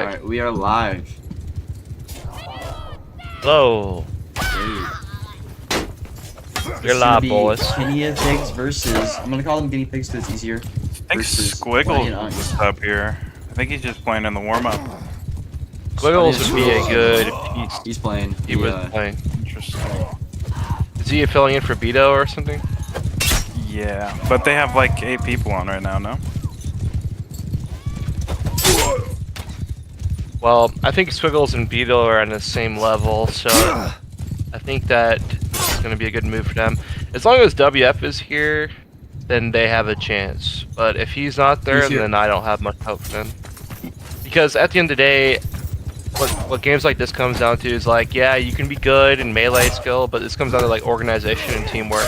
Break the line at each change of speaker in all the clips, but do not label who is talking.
Alright, we are live.
Hello.
Hey.
You're live, boys.
Guinea pigs versus. I'm gonna call them guinea pigs because it's easier.
I think Squiggles was up here. I think he's just playing in the warm-up.
Squiggles would be a good.
He's playing.
He was playing.
Interesting.
Is he filling in for Beto or something?
Yeah, but they have like 8 people on right now, no?
Well, I think Squiggles and Beto are on the same level, so I think that it's going to be a good move for them. As long as WF is here, then they have a chance. But if he's not there, then I don't have much hope for them. Because at the end of the day, what games like this comes down to is like, yeah, you can be good in melee skill, but this comes down to like organization and teamwork.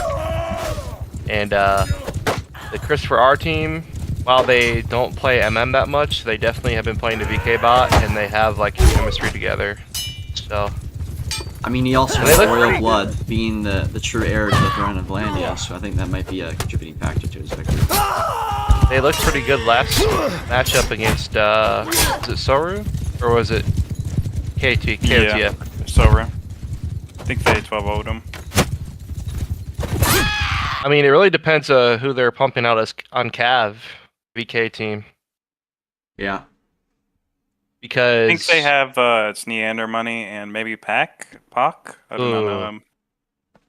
And the Christopher R team, while they don't play MM that much, they definitely have been playing the VK bot, and they have like chemistry together. So,
I mean, he also has royal blood, being the true heir to the throne of Vlandian, so I think that might be a contributing factor to his victory.
They looked pretty good last matchup against was it Soru or was it KT?
Yeah, Soru. I think they 12-0'd him.
I mean, it really depends who they're pumping out as on Cav VK team.
Yeah.
Because
I think they have it's Neander Money and maybe Pac. I don't know him.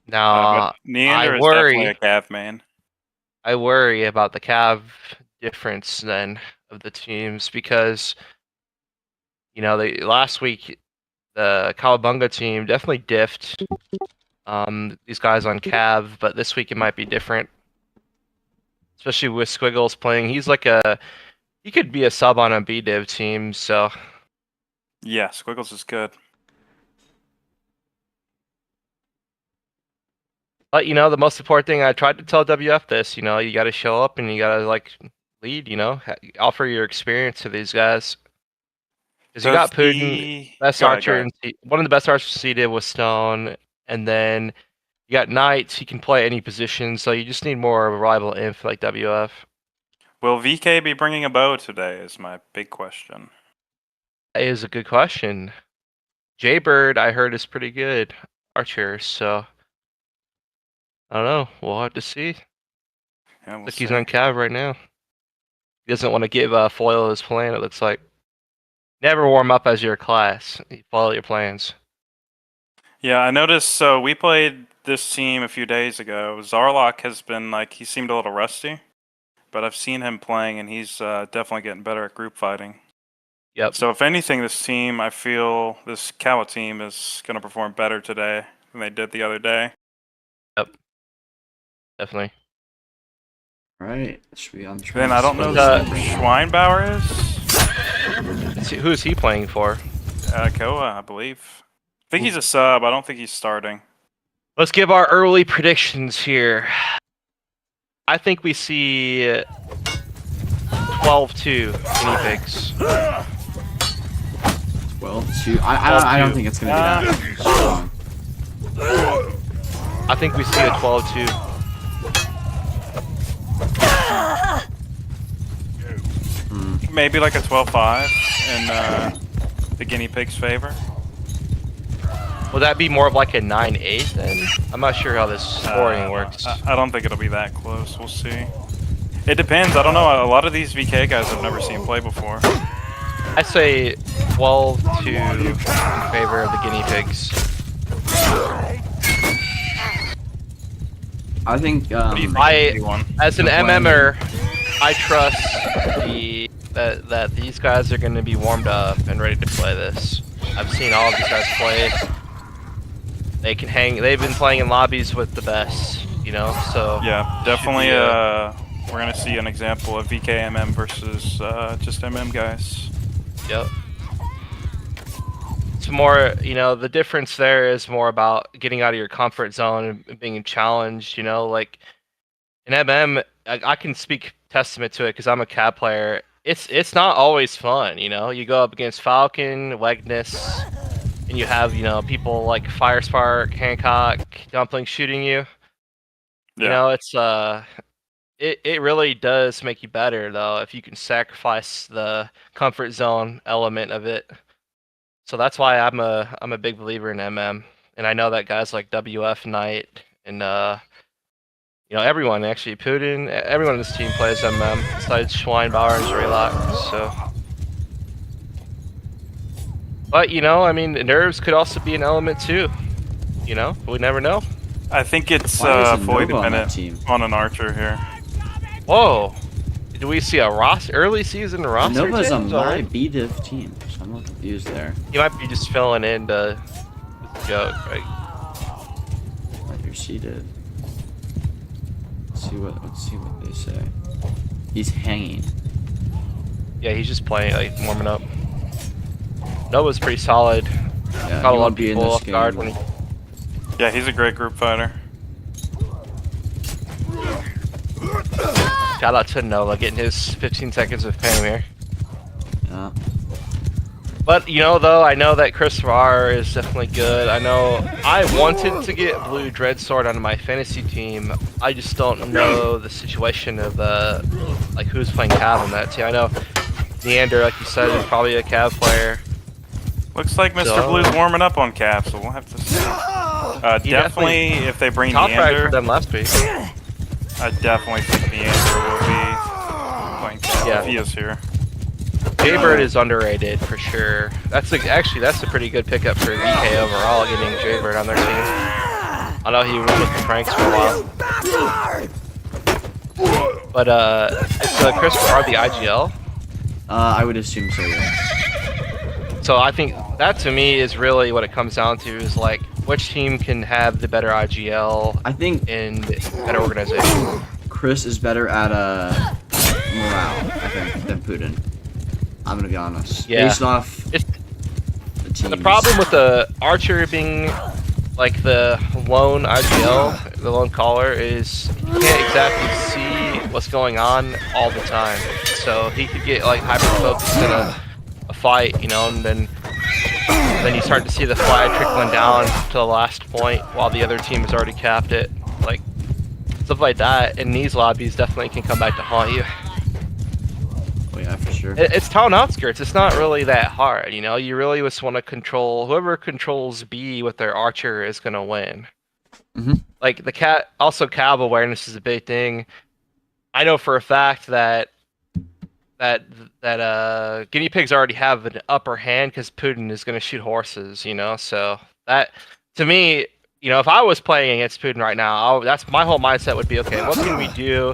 Nah,
Neander is definitely a Cav main.
I worry about the Cav difference then of the teams because last week the Cowabunga team definitely diffed these guys on Cav, but this week it might be different. Especially with Squiggles playing. He could be a sub on a BDiv team, so.
Yeah, Squiggles is good.
But the most important thing, I tried to tell WF this, you gotta show up and you gotta lead, offer your experience to these guys. Because you got Putin, best archer, one of the best archers he did was Stone, and then you got Knights, he can play any position, so you just need more reliable inf like WF.
Will VK be bringing a bow today is my big question.
That is a good question. Jaybird, I heard, is pretty good archer, so I don't know. We'll have to see.
Yeah, we'll
Look,
see.
he's on Cav right now. He doesn't want to give Foil his plan, it looks like. Never warm up as your class. You follow your plans.
Yeah, I noticed, so we played this team a few days ago. Zarlock has been, he seemed a little rusty. But I've seen him playing, and he's definitely getting better at group fighting.
Yep.
So if anything, this team, I feel, this Kawa team is going to perform better today than they did the other day.
Yep. Definitely.
Alright, should be on track.
Then I don't know who Schweinbauer is.
Who is he playing for?
Koa, I believe. I think he's a sub. I don't think he's starting.
Let's give our early predictions here. I think we see 12-2 guinea pigs.
12-2. I don't think it's gonna be that strong.
I think we see a 12-2.
Maybe like a 12-5 in the guinea pig's favor.
Would that be more of like a 9-8 then? I'm not sure how this scoring works.
I don't think it'll be that close. We'll see. It depends. I don't know. A lot of these VK guys I've never seen play before.
I say 12-2 in favor of the guinea pigs.
I think
as an MMer, I trust that these guys are going to be warmed up and ready to play this. I've seen all of these guys play. They can hang. They've been playing in lobbies with the best, so.
Yeah, definitely. We're gonna see an example of VKMM versus just MM guys.
Yep. It's more, the difference there is more about getting out of your comfort zone and being challenged. Like in MM, I can speak testament to it because I'm a CAB player. It's not always fun. You go up against Falcon, Wegness. And you have, people like Firespark, Hancock, Dumpling shooting you.
Yeah.
It's it really does make you better though if you can sacrifice the comfort zone element of it. So that's why I'm a big believer in MM, and I know that guys like WF Knight and everyone actually Putin, everyone in this team plays MM besides Schweinbauer and Zrelak. So, but I mean, nerves could also be an element too. We never know.
I think it's
Why isn't
fully
Nova on that
dependent
team?
on an archer here.
Whoa. Do we see a early season roster
Nova's on
change
my
already?
BDIV team, so I'm a little confused there.
He might be just filling in to with the joke, right?
Right, you're seated. Let's see what they say. He's hanging.
Yeah, he's just playing, like, warming up. Nova's pretty solid.
Yeah,
Caught
he
a lot
won't
of
be in
people
this
off guard
game.
when he...
Yeah, he's a great group fighter.
Shout out to Nova getting his 15 seconds of fame here.
Yeah.
But, though, I know that Chris Var is definitely good. I know I wanted to get Blue Dreadsword onto my fantasy team. I just don't know the situation of, like, who's playing Cav on that team. I know Neander, like you said, is probably a Cav player.
Looks like Mr. Blue's warming up on Cap, so we'll have to see. Definitely, if they bring
Top frag for
Neander,
them last week.
I definitely think Neander will be playing Cap
Yeah.
if he is here.
Jaybird is underrated for sure. That's a pretty good pickup for VK overall, getting Jaybird on their team. I know he was with the Franks for a while. But is Chris Var the IGL?
I would assume so, yeah.
So I think that to me is really what it comes down to is like which team can have the better IGL
I think
and better organization.
Chris is better at morale, I think, than Putin. I'm gonna be honest.
Yeah.
Based off
It's
the team.
the problem with the Archer being like the lone IGL, the lone caller, is he can't exactly see what's going on all the time. So he could get like hyper focused in a fight, and then you start to see the flag trickling down to the last point while the other team has already capped it. Like stuff like that in these lobbies definitely can come back to haunt you.
Oh yeah, for sure.
It's town outskirts. It's not really that hard, You really just want to control whoever controls B with their archer is gonna win. Like the cav awareness is a big thing. I know for a fact that guinea pigs already have an upper hand because Putin is gonna shoot horses, So that to me, if I was playing against Putin right now, that's my whole mindset would be okay. What can we do?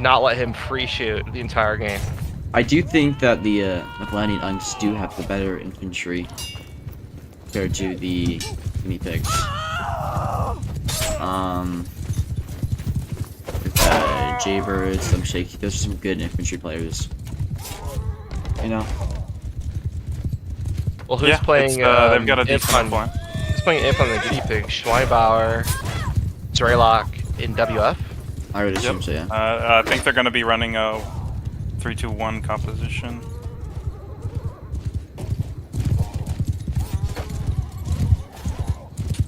Not let him free shoot the entire game.
I do think that the Vlandian Unks do have the better infantry compared to the guinea pigs. With Jaybirds, some Shaky, those are some good infantry players.
Well, who's
Yeah,
playing?
they've got a
Imp
decent
on-
plan.
Who's playing Imp on the guinea pig? Schweinbauer, Zrelak in WF.
I would assume so, yeah.
I think they're going to be running a 3-2-1 composition.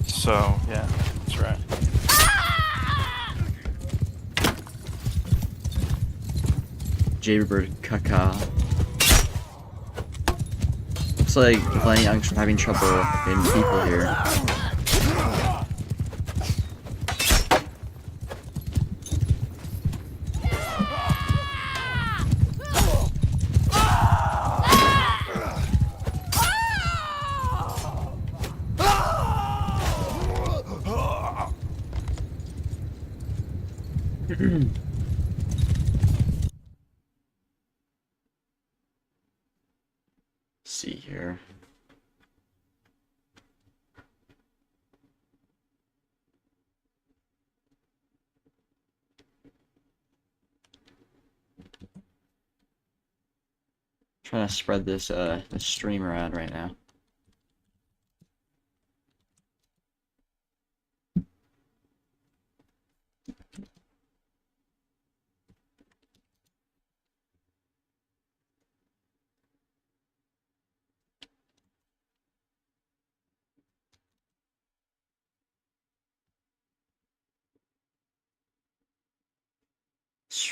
So, yeah, that's right.
Jaybird Kaka. Looks like the Vlandian Unks are having trouble getting people here. See here. Trying to spread this stream around right now.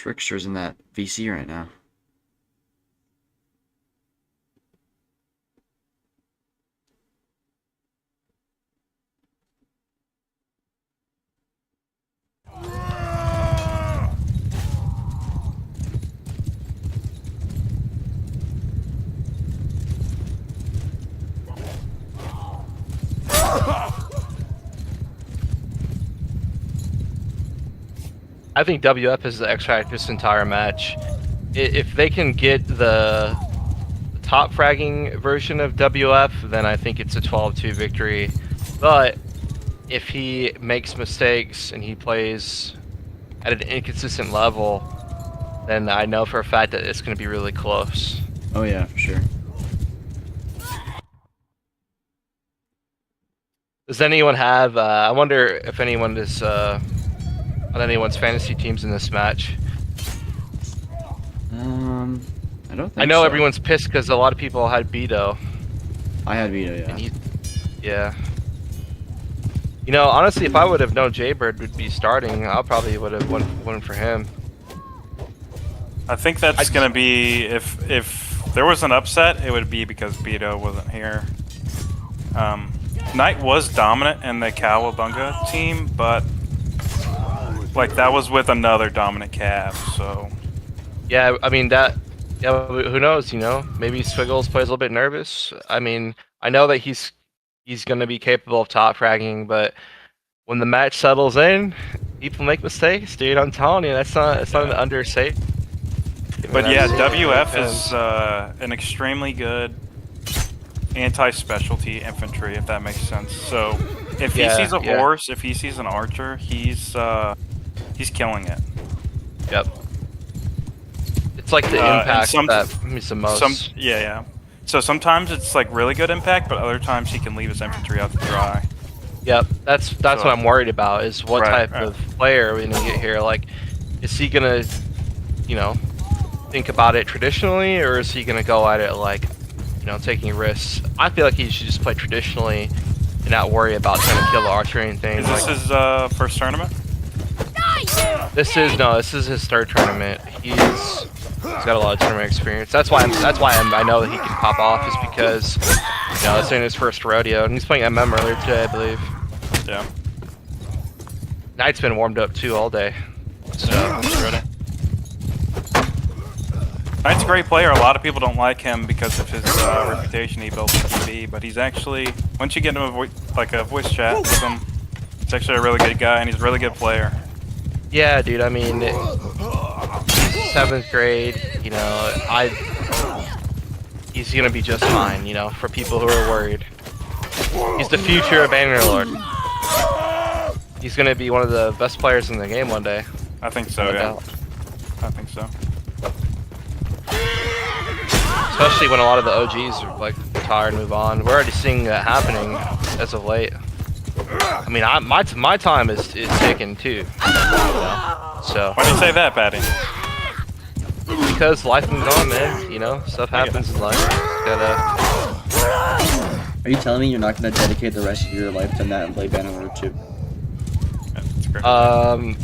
Trickster's in that VC right now.
I think WF is the X factor this entire match. If they can get the top fragging version of WF, then I think it's a 12-2 victory. But if he makes mistakes and he plays at an inconsistent level, then I know for a fact that it's going to be really close.
Oh yeah, for sure.
Does anyone have? I wonder if anyone is on anyone's fantasy teams in this match.
I don't think
I know
so.
everyone's pissed because a lot of people had Beto.
I had Vito, yeah.
And yeah. You know, honestly, if I would have known Jaybird would be starting, I probably would have won for him.
I think that's gonna be if there was an upset, it would be because Beto wasn't here. Knight was dominant in the Cowabunga team, but like that was with another dominant Cav, so.
Yeah, I mean that. Yeah, who knows? You know, maybe Swiggles plays a little bit nervous. I mean, I know that he's going to be capable of top fragging, but when the match settles in, people make mistakes, dude. I'm telling you, it's not an understate.
But yeah, WF is an extremely good anti-specialty infantry, if that makes sense. So if he sees a horse, if he sees an archer, he's killing it.
Yep. It's like the impact that means the most.
Yeah. So sometimes it's like really good impact, but other times he can leave his infantry out to dry.
Yep, that's what I'm worried about. Is what type of player we're gonna get here? Like, is he gonna, you know, think about it traditionally, or is he gonna go at it like, you know, taking risks? I feel like he should just play traditionally and not worry about trying to kill the archer or anything.
Is this his first tournament?
This is his third tournament. He's got a lot of tournament experience. That's why I know that he can pop off, is because, you know, this ain't his first rodeo, and he's playing MM earlier today, I believe.
Yeah.
Knight's been warmed up too all day. So
Knight's a great player. A lot of people don't like him because of his reputation he built in TV, but he's actually, once you get him a voice chat with him, he's actually a really good guy, and he's a really good player.
Yeah, dude. I mean, 7th grade. You know, he's gonna be just fine. You know, for people who are worried, he's the future of Bannerlord. He's gonna be one of the best players in the game one day.
I think so. Yeah. I think so.
Especially when a lot of the OGs are like retire and move on. We're already seeing that happening as of late. I mean, my time is ticking too. You know? So.
Why do you say that, Patty?
Because life moves on, man. You know, stuff happens in life.
Are you telling me you're not gonna dedicate the rest of your life to that and play Bannerlord 2?
That's great.
I'm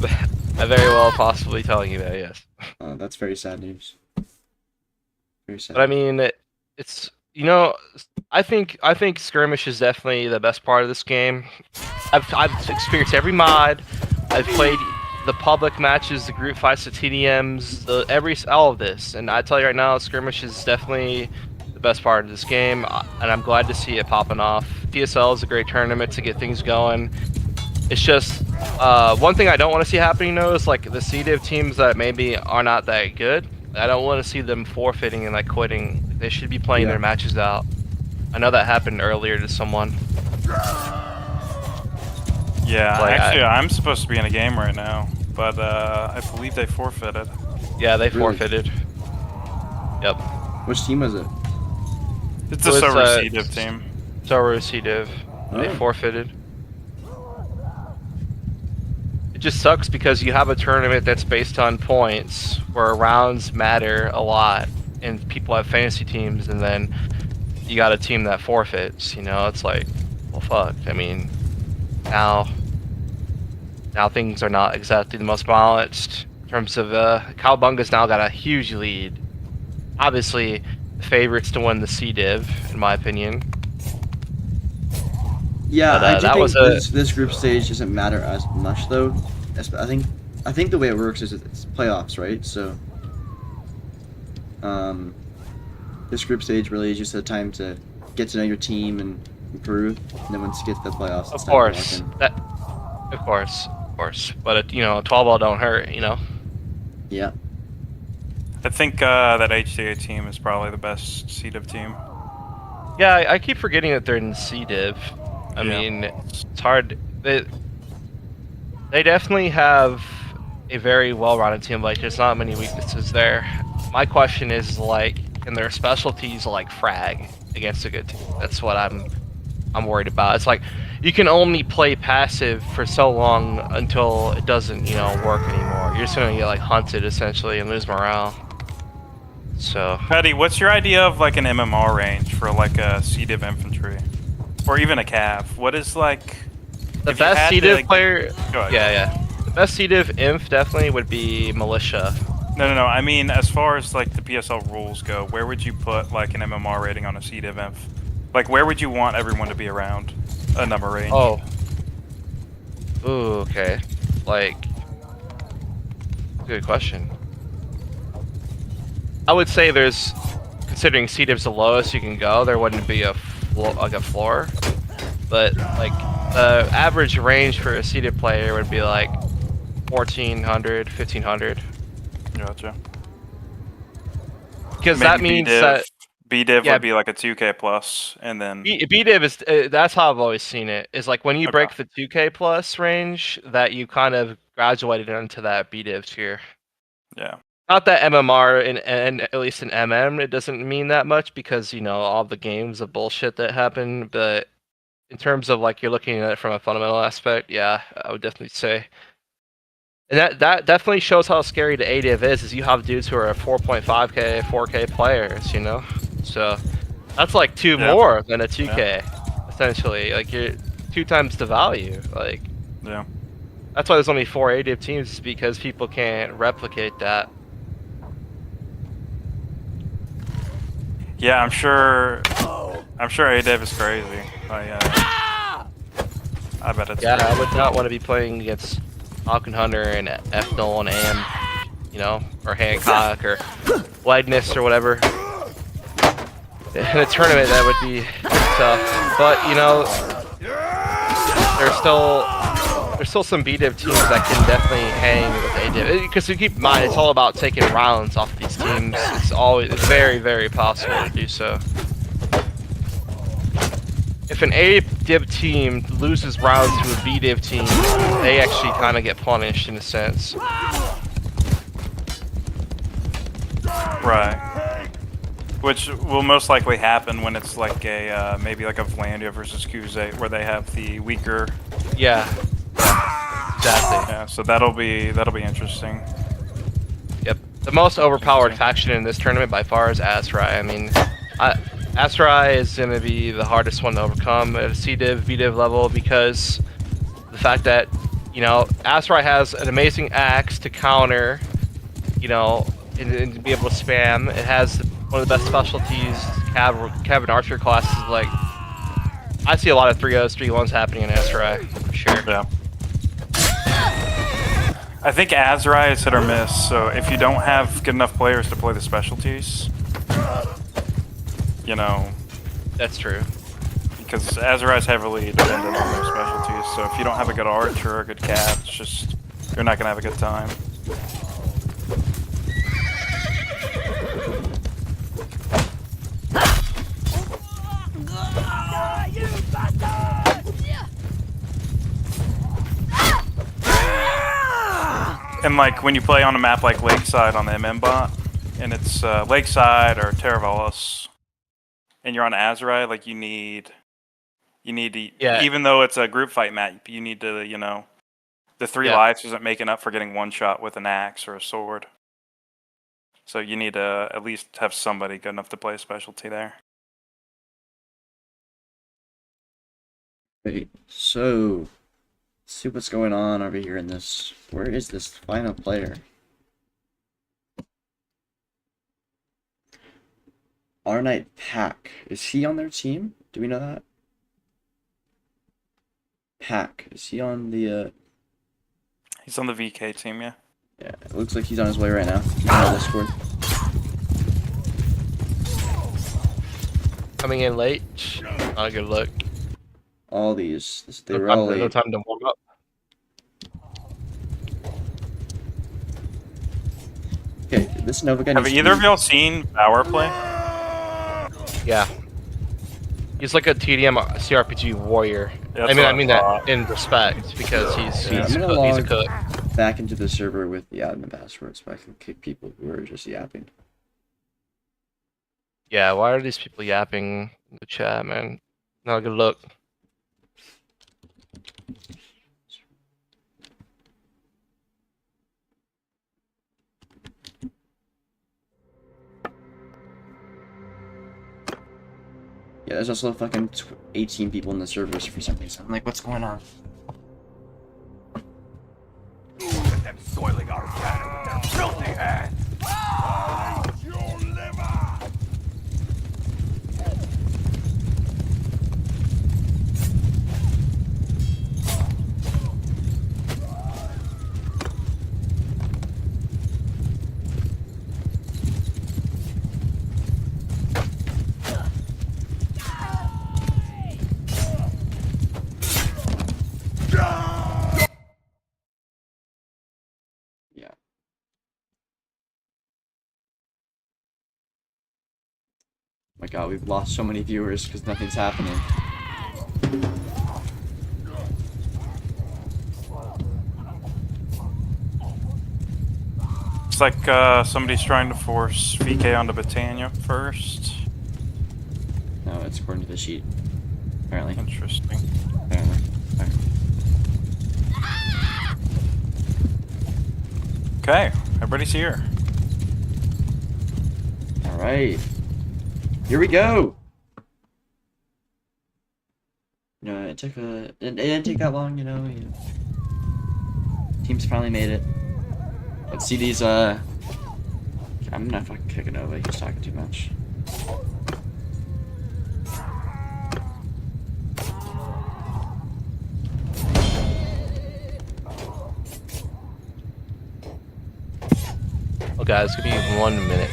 very well possibly telling you that, yes.
That's very sad news. Very sad.
But I mean, it's, you know, I think skirmish is definitely the best part of this game. I've experienced every mod. I've played the public matches, the group fights, the TDMs, all of this, and I tell you right now, skirmish is definitely the best part of this game, and I'm glad to see it popping off. PSL is a great tournament to get things going. It's just one thing I don't want to see happening though is like the CDIV teams that maybe are not that good. I don't want to see them forfeiting and like quitting. They should be playing their matches out. I know that happened earlier to someone.
Yeah, like, actually, I'm supposed to be in a game right now, but I believe they forfeited.
Yeah, they forfeited. Yep.
Which team was it?
It's the Soru CDIV team.
Soru CDIV.
Oh.
They forfeited. It just sucks because you have a tournament that's based on points, where rounds matter a lot, and people have fantasy teams, and then you got a team that forfeits. You know, it's like, well, fuck. I mean, now things are not exactly the most balanced. In terms of Cowabunga's now got a huge lead. Obviously, the favorites to win the CDiv, in my opinion.
Yeah,
But,
I do
that
think
was a
this group stage doesn't matter as much though. I think the way it works is it's playoffs, right? So, um, this group stage really is just a time to get to know your team and improve. And then once you get to the playoffs, it's
of
time to lock
course
in.
of course. But it, 12 ball don't hurt.
Yeah.
I think that HDA team is probably the best CDiv team.
Yeah, I keep forgetting that they're in CDiv. I
Yeah.
mean, it's hard. They definitely have a very well-rounded team. Like, there's not many weaknesses there. My question is, like, can their specialties like frag against a good team? That's what I'm worried about. It's like you can only play passive for so long until it doesn't, work anymore. You're just gonna get like hunted essentially and lose morale. So
Patty, what's your idea of like an MMR range for like a CDiv infantry, or even a cav? What is like
the
if you
best
had to,
CDiv
like,
player,
go ahead.
yeah. The best CDiv inf definitely would be militia.
No. I mean, as far as like the PSL rules go, where would you put like an MMR rating on a CDiv inf? Like, where would you want everyone to be around a number range?
Oh, ooh, okay. Like, good question. I would say there's, considering CDiv's the lowest you can go, there wouldn't be a floor, but like the average range for a CDiv player would be like 1400, 1500.
Gotcha.
Because
Maybe
that means
BDiv.
that
BDiv
yeah,
would be like a 2K plus, and then
BDiv is that's how I've always seen it. Is like when you
okay.
break the 2K plus range, that you kind of graduated into that BDiv tier.
Yeah.
Not that MMR and at least in MM it doesn't mean that much because all the games of bullshit that happen, but in terms of like you're looking at it from a fundamental aspect, yeah, I would definitely say. And that definitely shows how scary the ADIV is you have dudes who are 4.5k, 4k players, So that's like two
Yeah.
more than a 2k,
Yeah.
essentially. Like you're 2 times the value. Like
Yeah.
that's why there's only 4 ADIV teams, is because people can't replicate that.
Yeah, I'm sure ADiv is crazy. I bet it's
Yeah,
crazy.
I would not want to be playing against Falcon Hunter and F0 and AM, or Hancock or Legness or whatever. In a tournament, that would be tough. But there's still some BDiv teams that can definitely hang with ADiv. Because you keep in mind, it's all about taking rounds off these teams. It's very, very possible to do so. If an ADiv team loses rounds to a BDiv team, they actually kind of get punished in a sense.
Right. Which will most likely happen when it's like a maybe like a Vlandian versus Cuinea where they have the weaker.
Yeah. Exactly.
Yeah. So that'll be interesting.
Yep. The most overpowered faction in this tournament by far is Azrai. I mean, Azrai is going to be the hardest one to overcome at a CDiv, VDiv level because the fact that, Azrai has an amazing axe to counter, and to be able to spam. It has one of the best specialties, Cav and Archer classes. Like, I see a lot of 3-0s, 3-1s happening in Azrai, for sure.
Yeah. I think Azrai is hit or miss, so if you don't have good enough players to play the specialties,
That's true.
because Azrai is heavily dependent on their specialties, so if you don't have a good archer or a good cav, it's just, you're not going to have a good time. And like when you play on a map like Lakeside on the MM bot, and it's Lakeside or Terravelis, and you're on Azrai, like you need to,
Yeah.
even though it's a group fight map, you need to, the 3 lives isn't making up for getting one shot with an axe or a sword. So you need to at least have somebody good enough to play a specialty there.
Wait, so let's see what's going on over here in this. Where is this final player? Arnite Pack. Is he on their team? Do we know that? Pack. Is he on the
He's on the VK team, yeah.
Yeah, it looks like he's on his way right now. He's on the Discord.
Coming in late. Not a good look.
All these. They
No
were all
time, no
late.
time to warm up.
Okay, this Nova guy
Have
needs
either
to
of
be-
y'all seen Bauer play?
Yeah. He's like a TDM CRPG warrior.
Yeah,
I
that's
mean
what I
that
thought.
in respect because he's
I'm gonna
he's a
log
cook.
back into the server with the admin password so I can kick people who are just yapping.
Yeah, why are these people yapping in the chat, man? Not a good look.
Yeah, there's also fucking 18 people in the servers for some reason. I'm like, what's going on?
Them soiling our planet with their filthy hands. Your liver!
Yeah. My god, we've lost so many viewers because nothing's happening.
Looks like somebody's trying to force VK onto Britannia first.
No, it's according to the sheet. Apparently.
Interesting.
Apparently.
Okay, everybody's here.
Alright. Here we go! You know, it didn't take that long, you know. Teams finally made it. Let's see these, I'm not fucking kicking over, he's talking too much.
Oh, guys, give me 1 minute.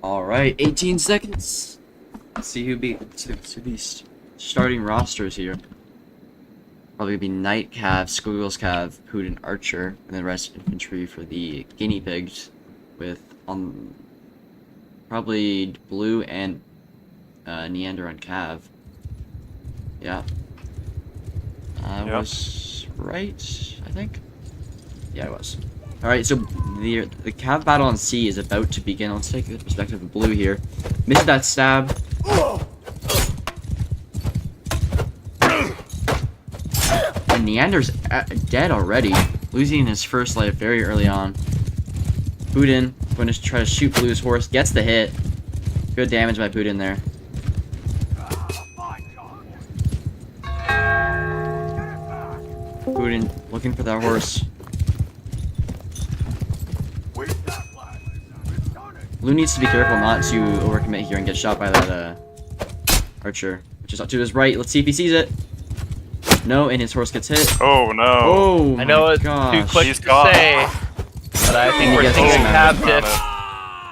Alright, 18 seconds. Let's see who these starting rosters here. Probably gonna be Knight Cav, Squiggles Cav, Putin Archer, and then rest infantry for the guinea pigs with probably Blue and Neander on Cav. Yeah. I
Yep.
was right, I think. Yeah, I was. Alright, so the Cav battle on C is about to begin. Let's take the perspective of Blue here. Missed that stab. And Neander's dead already, losing his first life very early on. Putin going to try to shoot Blue's horse, gets the hit. Good damage by Putin there. Putin looking for that horse. Blue needs to be careful not to overcommit here and get shot by that archer, which is up to his right. Let's see if he sees it. No, and his horse gets hit.
Oh no!
Oh,
I know it's too
gosh.
quick
He's
to
caught.
say, but I think
He
we're
gets
seeing a
smacked.
cab diff.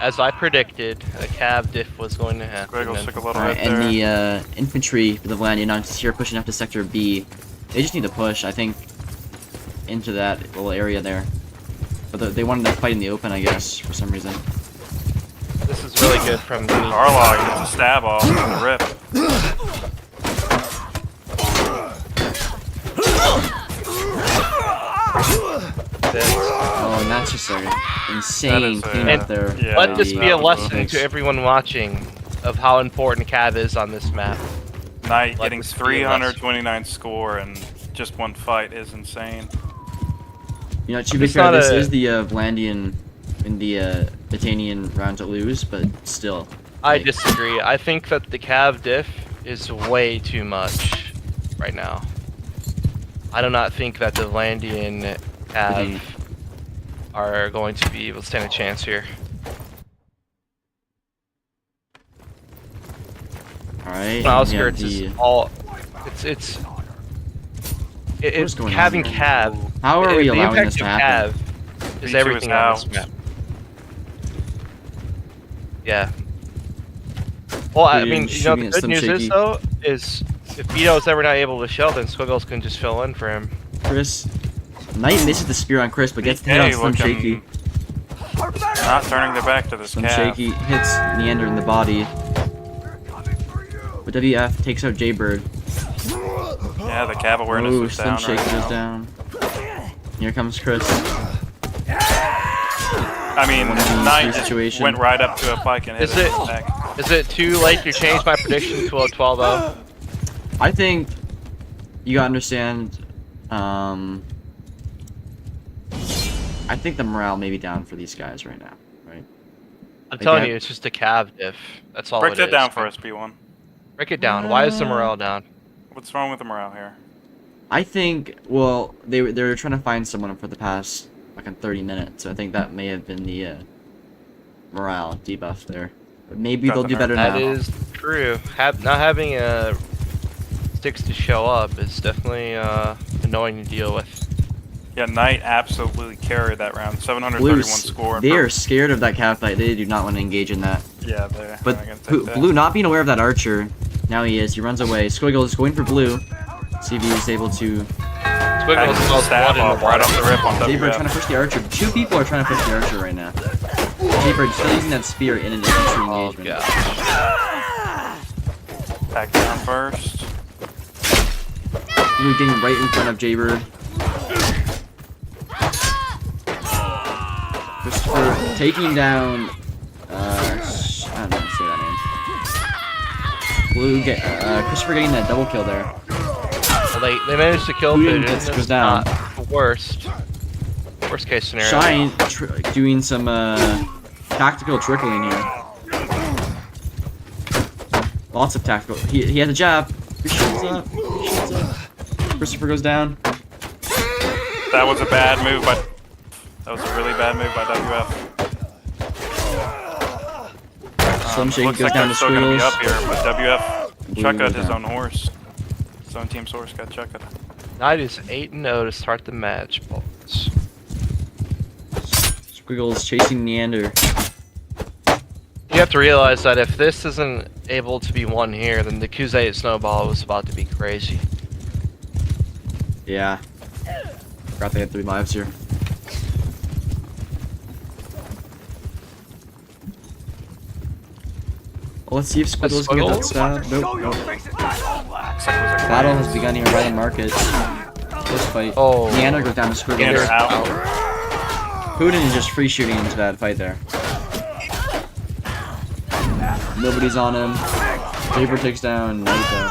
As I predicted, a cab diff was going to happen.
Squiggles took a little
Alright,
hit
and
there.
the infantry for the Vlandian are here pushing up to sector B. They just need to push, I think, into that little area there. But they wanted to fight in the open, I guess, for some reason.
This is really good from me.
Arlog gets a stab off with the rip.
Oh, and that's just an insane
That is
cleanup there.
yeah,
Let this be a
that was
lesson
nice.
to everyone watching of how important cab is on this map.
Knight
Like
getting
the speed of that.
329 score in just one fight is insane.
You know, to be
It's
fair,
not
this
a-
is the Vlandian in the Batanian round to lose, but still.
I
like,
disagree. I think that the Cav diff is way too much right now. I do not think that the Vlandian Cav are going to be able to stand a chance here.
Alright.
Outskirts
the...
is all. It's
What's going on
having
here?
Cav.
How are we
the
allowing
impact
this to
of
happen?
Cav is
B2
everything
is
on this
out.
map. Yeah. Well, I
Shooting-
mean, you know,
shooting
the
at
good
some
news
shaky.
is though, is if Vito's ever not able to shell, then Squiggles can just fill in for him.
Chris. Knight misses the spear on Chris, but gets hit on
BK
Slim Shaky.
looking not turning their back to this
Slim
Cav.
Shaky hits Neander in the body. But WF takes out Jaybird.
Yeah, the Cav awareness
Ooh,
was
Slim
down
Shaky
right
goes
now.
down. Here comes Chris.
I mean,
One v
Knight
three
just
situation.
went right up to a pike and hit
Is
it
it-
in the back.
Is it too late to change my prediction to a 12-0?
I think you gotta understand. I think the morale may be down for these guys right now, right?
I'm
Like
telling
that-
you, it's just a Cav diff. That's all
Break
it
that
is.
down for us, B1.
Break it down. Why is the morale down?
What's wrong with the morale here?
I think. Well, they're trying to find someone for the past fucking 30 minutes, so I think that may have been the morale debuff there. But maybe
Got
they'll
the
do better
nerve.
That
now.
is true. Not having sticks to show up is definitely annoying to deal with.
Yeah, Knight absolutely carried that round. 731
Blue,
score.
they are scared of that cat fight. They do not want to engage in that.
Yeah, they're
But
not gonna take that.
Blue not being aware of that archer, now he is. He runs away. Squiggle is going for Blue. See if he's able to.
Squiggles
Just
knows
stab
one in the
off right off the
water.
rip on
Jaybird trying to
WF.
push the archer. Two people are trying to push the archer right now. Jaybird still using that spear in an infantry
Oh
engagement.
god.
Back down first.
Blue getting right in front of Jaybird. Christopher taking down. I don't know how to say that name. Blue Christopher getting that double kill there.
Well, they managed to kill
Putin
Putin.
gets-
It's
goes down.
not the worst. Worst case scenario.
Shine doing some tactical trickling here. Lots of tactical. He has a jab. He shields up. He shields up. Christopher goes down.
That was a bad move, but that was a really bad move by WF.
Slim Shaky
Looks
goes
like
down
they're
to
still gonna be
Squiggles.
up here, but WF
Blue
chucked
goes
his
down.
own horse. His own team's horse got chucked.
Knight is 8-0 to start the match, boys.
Squiggles chasing Neander.
You have to realize that if this isn't able to be won here, then the Cuinea snowball was about to be crazy.
Yeah. Forgot they had 3 lives here. Well, let's see if Squiggles can get that stab. Nope.
Show your
Nope.
faces to all blacks.
Battle has begun here right in market. Close fight.
Oh.
Neander goes down to
Neander
Squiggles.
out.
Putin is just free shooting into that fight there. Nobody's on him. Jaybird takes down Knight though.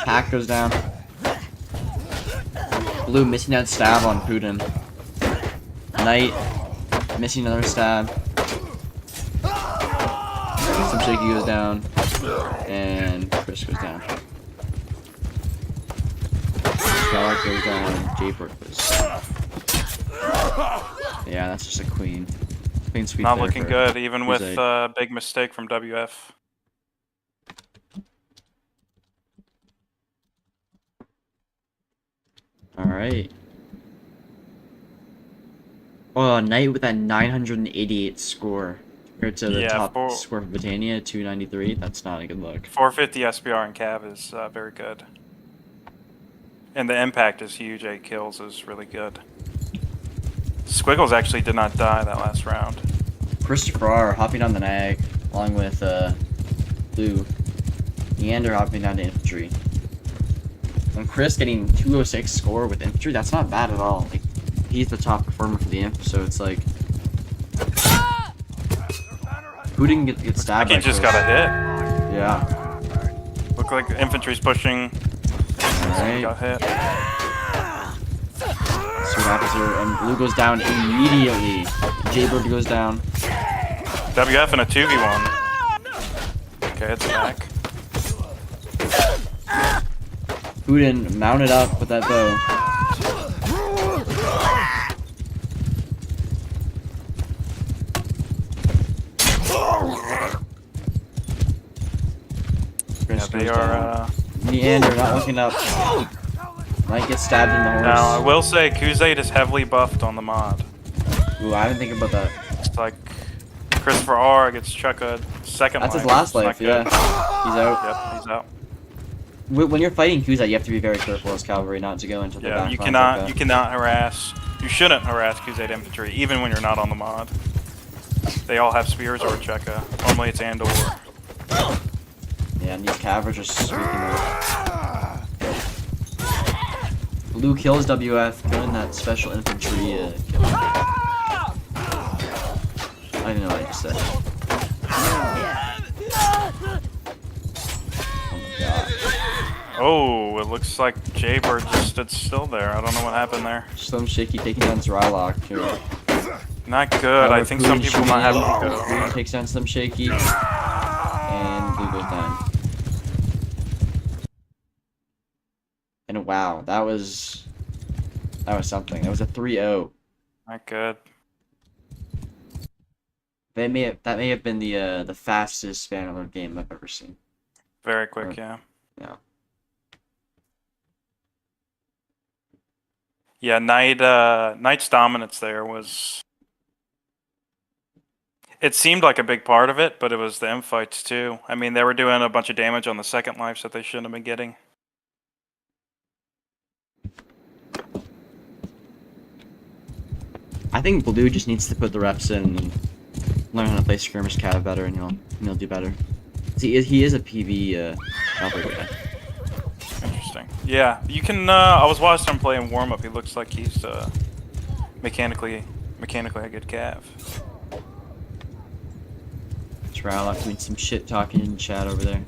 Pack goes down. Blue missing that stab on Putin. Knight missing another stab. Some Shaky goes down. And Chris goes down. Scarlet goes down. Jaybird goes down. Yeah, that's just a queen. Clean sweep
Not
there
looking
for
good, even with
Cuinea.
big mistake from WF.
Alright. Oh, Knight with that 988 score. Compared to the
Yeah,
top
for-
score for Britannia, 293. That's not a good look.
450 SPR and Cav is very good. And the impact is huge. 8 kills is really good. Squiggles actually did not die that last round.
Christopher R hopping on the nag, along with Blue. Neander hopping down to infantry. And Chris getting 206 score with infantry, that's not bad at all. Like, he's the top performer for the inf, so it's like... Who didn't get stabbed
He
by
just
Chris?
got a hit.
Yeah.
Looked like infantry's pushing.
Alright.
Got hit.
See what happens here. And blue goes down immediately. Jaybird goes down.
WF in a 2v1. Okay, it's back.
Putin mounted up with that bow.
Yeah, they are.
Meander not looking up. Might get stabbed in the horse.
Now, I will say Cuinea is heavily buffed on the mod.
Ooh, I didn't think about that.
It's like Christopher R gets Chuck a second
That's his
life.
last
It's
life,
not good.
yeah. He's out.
Yep, he's out.
When you're fighting Cuinea, you have to be very careful as cavalry not to go into the
Yeah,
back
you
lines
cannot
like
you
that.
cannot harass. You shouldn't harass Cuinea infantry, even when you're not on the mod. They all have spears or Cheka. Normally it's and or.
Yeah, and these cavalry just sweeping over. Blue kills WF, killing that special infantry kill. I don't even know what I just said. Oh my god.
Oh, it looks like Jaybird just stood still there. I don't know what happened there.
Slim Shaky taking down Zrylock here.
Not good. I think some people might have to go.
Blue takes down Slim Shaky. And blue goes down. And wow, that was something. That was a 3-0.
Not good.
That may have been the fastest span of a game I've ever seen.
Very quick, yeah.
Yeah.
Yeah, Knight's dominance there was. It seemed like a big part of it, but it was the infights too. I mean, they were doing a bunch of damage on the second lives that they shouldn't have been getting.
I think Blue just needs to put the reps in and learn how to play skirmish cav better, and he'll do better. He is a PV cavalry guy.
Interesting. Yeah, you can. I was watching him play in warm up. He looks like he's mechanically a good cav.
Zrylock doing some shit talking in chat over there.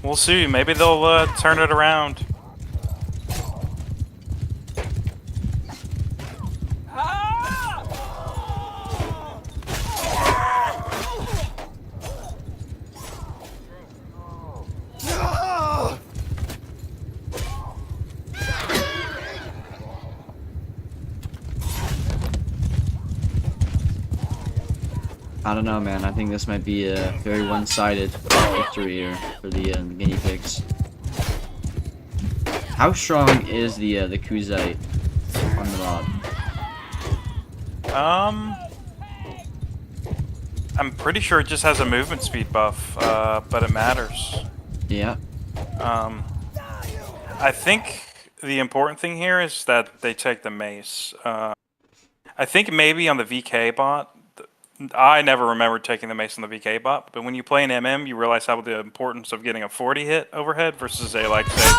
We'll see. Maybe they'll turn it around.
I don't know, man. I think this might be a very one-sided victory here for the guinea pigs. How strong is the Kuizite on the mod?
I'm pretty sure it just has a movement speed buff, but it matters.
Yeah.
I think the important thing here is that they take the mace. I think maybe on the VK bot, I never remembered taking the mace on the VK bot, but when you play an MM, you realize how the importance of getting a 40 hit overhead versus a, like, say,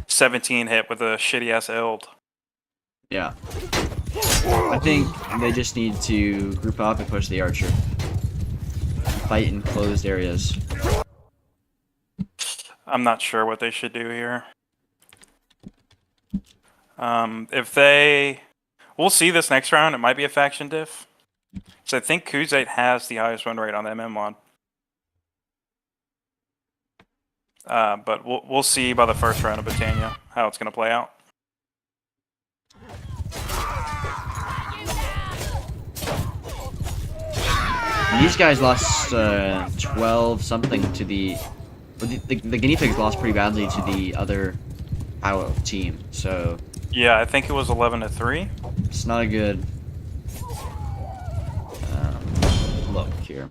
17 hit with a shitty ass eld.
Yeah. I think they just need to group up and push the archer. Fight in closed areas.
I'm not sure what they should do here. If they... We'll see this next round. It might be a faction diff. So I think Kuizite has the highest win rate on the MM mod. But we'll see by the first round of Britannia how it's going to play out.
These guys lost 12 something to the guinea pigs lost pretty badly to the other POW team. So
Yeah, I think it was 11-3.
it's not a good look here.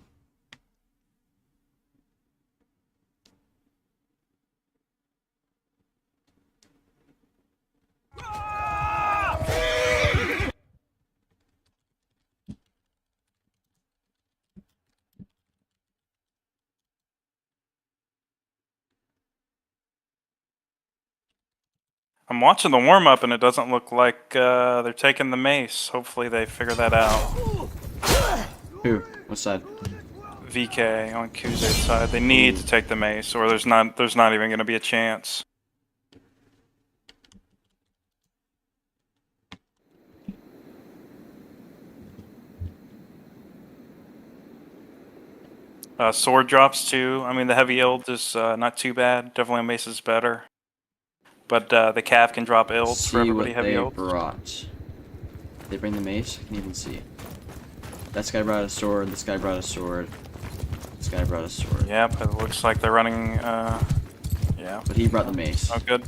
I'm watching the warm up and it doesn't look like they're taking the mace. Hopefully they figure that out.
Who? What side?
VK on Cuinea's side. They need to take the mace, or there's not even going to be a chance. Sword drops too. I mean, the heavy ild is not too bad. Definitely a mace is better. But the cav can drop ilds for everybody heavy
they
ilds.
brought. Did they bring the mace? I can even see. That guy brought a sword. This guy brought a sword. This guy brought a sword.
Yep, it looks like they're running. Yeah.
But he brought the mace.
Oh, good.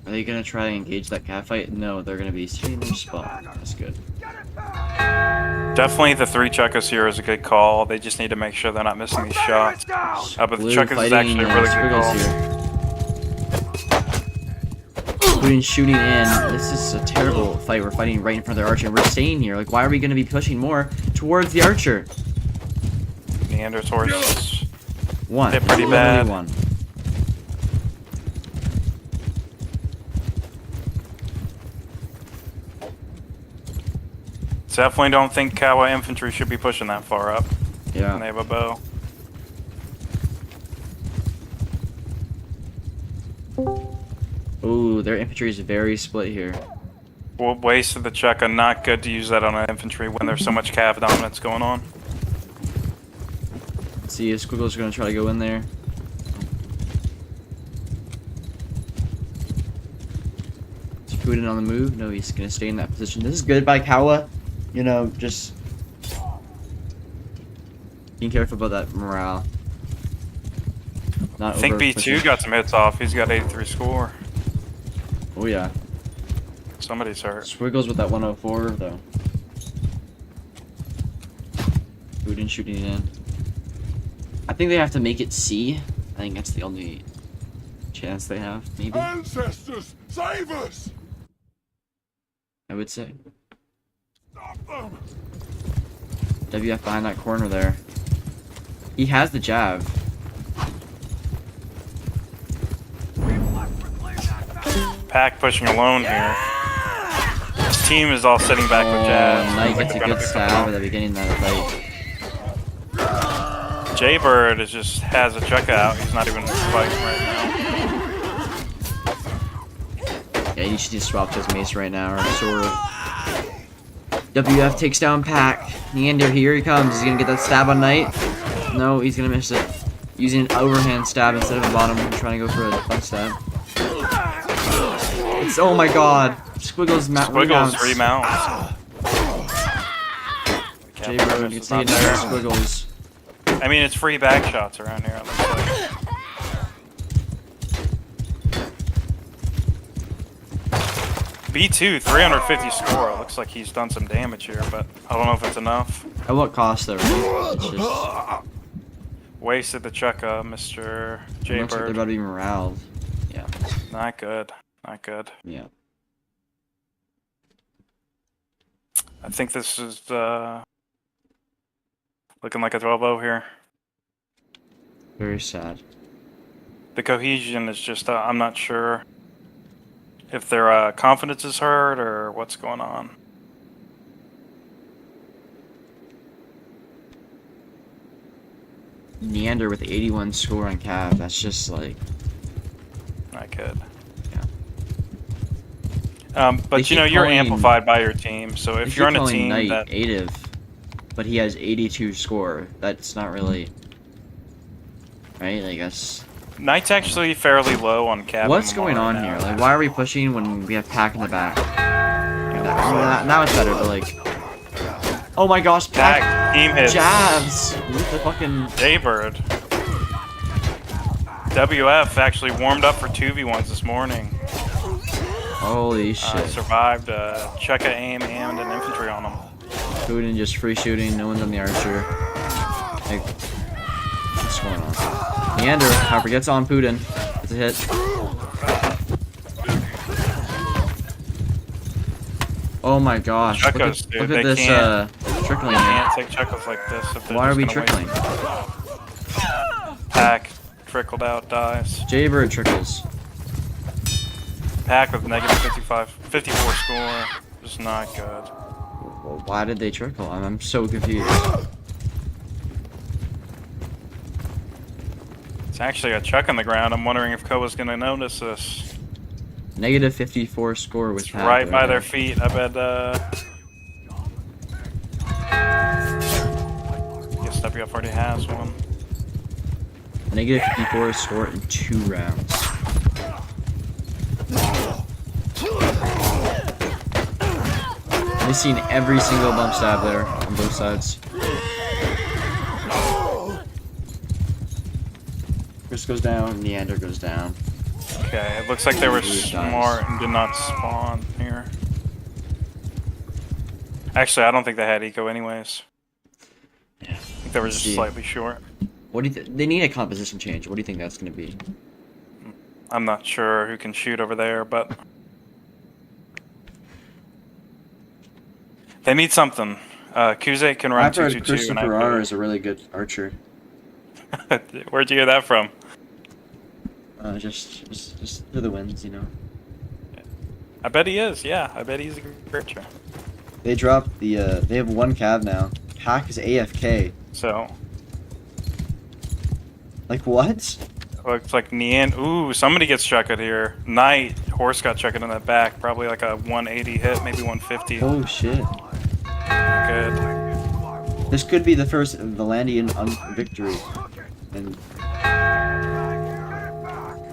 Are they gonna try to engage that cat fight? No, they're gonna be sitting in their spot. That's good.
Definitely the 3 chuckas here is a good call. They just need to make sure they're not missing these shots. But the
Blue
chuckas is actually a really good call.
Here. Shooting in. This is a terrible fight. We're fighting right in front of their archer, and we're staying here. Like, why are we gonna be pushing more towards the archer?
Neander's horse.
One.
Hit pretty
Literally
bad.
One.
Definitely don't think Kawa infantry should be pushing that far up.
Yeah.
And they have a bow.
Ooh, their infantry is very split here.
Well, waste of the chukka. Not good to use that on an infantry when there's so much cav dominance going on.
Let's see if Squiggle's gonna try to go in there. Is Putin on the move? No, he's gonna stay in that position. This is good by Kawa. You know, just being careful about that morale. Not
I think
over
B2
pushing.
got some hits off. He's got 83 score.
Oh yeah.
Somebody's hurt.
Squiggles with that 104 though. Putin shooting it in. I think they have to make it C. I think that's the only chance they have, maybe.
Ancestors, save us!
I would say.
Stop them!
WF behind that corner there. He has the jab.
Pack pushing alone here. His team is all sitting back with jabs.
Knight
Looks
gets a
like they're
good
gonna
stab at
be
the beginning of that fight.
Jaybird is just has a chuck out. He's not even fighting right now.
Yeah, you should just swap to his mace right now, or sword. WF takes down Pack. Neander, here he comes. He's gonna get that stab on Knight. No, he's gonna miss it. Using an overhand stab instead of a bottom, trying to go for a front stab. It's, oh my god. Squiggles
Squiggles remounts.
Jaybird, you can take it down Squiggles.
I mean, it's free back shots around here. It looks like. B2, 350 score. It looks like he's done some damage here, but I don't know if it's enough.
At what cost though, right? It's just,
Wasted the chukka, Mr.
it looks like they're
Jaybird.
about to be morale. Yeah.
Not good. Not good.
Yeah.
I think this is looking like a 12-0 here.
Very sad.
The cohesion is just, I'm not sure if their confidence is hurt or what's going on.
Neander with 81 score on Cav. That's just like,
Not good.
yeah. They
But you know,
keep
you're
calling-
amplified by your team, so
They
if
keep
you're on a
calling
team
Knight
that...
Ative, but he has 82 score. That's not really, right? I guess.
Knight's actually fairly low on cap.
What's going on here? Like, why are we pushing when we have Pack in the back? Now it's better, but like, oh my gosh, Pack
Team hits.
jabs with the fucking.
Jaybird. WF actually warmed up for 2v1s this morning.
Holy shit!
Survived chukka aim and an infantry on him.
Putin just free shooting. No one's on the archer. Like, what's going on? Neander, however, gets on Putin. It's a hit. Oh my gosh! Look
Chukkas,
at,
dude,
look at
they
this trickling.
You
Here.
can't take chukkas like this if they're
Why are
just
we
gonna
trickling?
waste- Pack trickled out, dies.
Jaybird trickles.
Pack with negative 54 score. Just not good.
Well, why did they trickle? I'm so confused.
It's actually a chuck on the ground. I'm wondering if Koa's gonna notice this.
Negative 54 score with
It's
Pack
right by their
there.
feet. I bet. Guess WF already has one.
Negative 54 score in 2 rounds. I've seen every single bump stab there on both sides. Chris goes down, Neander goes down.
Okay, it looks like they were
Blue dies.
smart and did not spawn here. Actually, I don't think they had eco anyways.
Yeah.
I think they were just
See.
slightly short.
What do you they need a composition change. What do you think that's going to be?
I'm not sure who can shoot over there, but they need something. Kuze can run
I've heard
222 and
Christopher R is a really good archer.
Where'd you hear that from?
Just for the wins, you know.
I bet he is, yeah. I bet he's a good archer.
They dropped the, they have 1 cav now. Pack is AFK.
So,
Like, what?
looks like Nean. Ooh, somebody gets chucked here. Knight, horse got chucked in the back. Probably like a 180 hit, maybe 150.
Oh, shit.
Good.
This could be the first Vlandian victory. And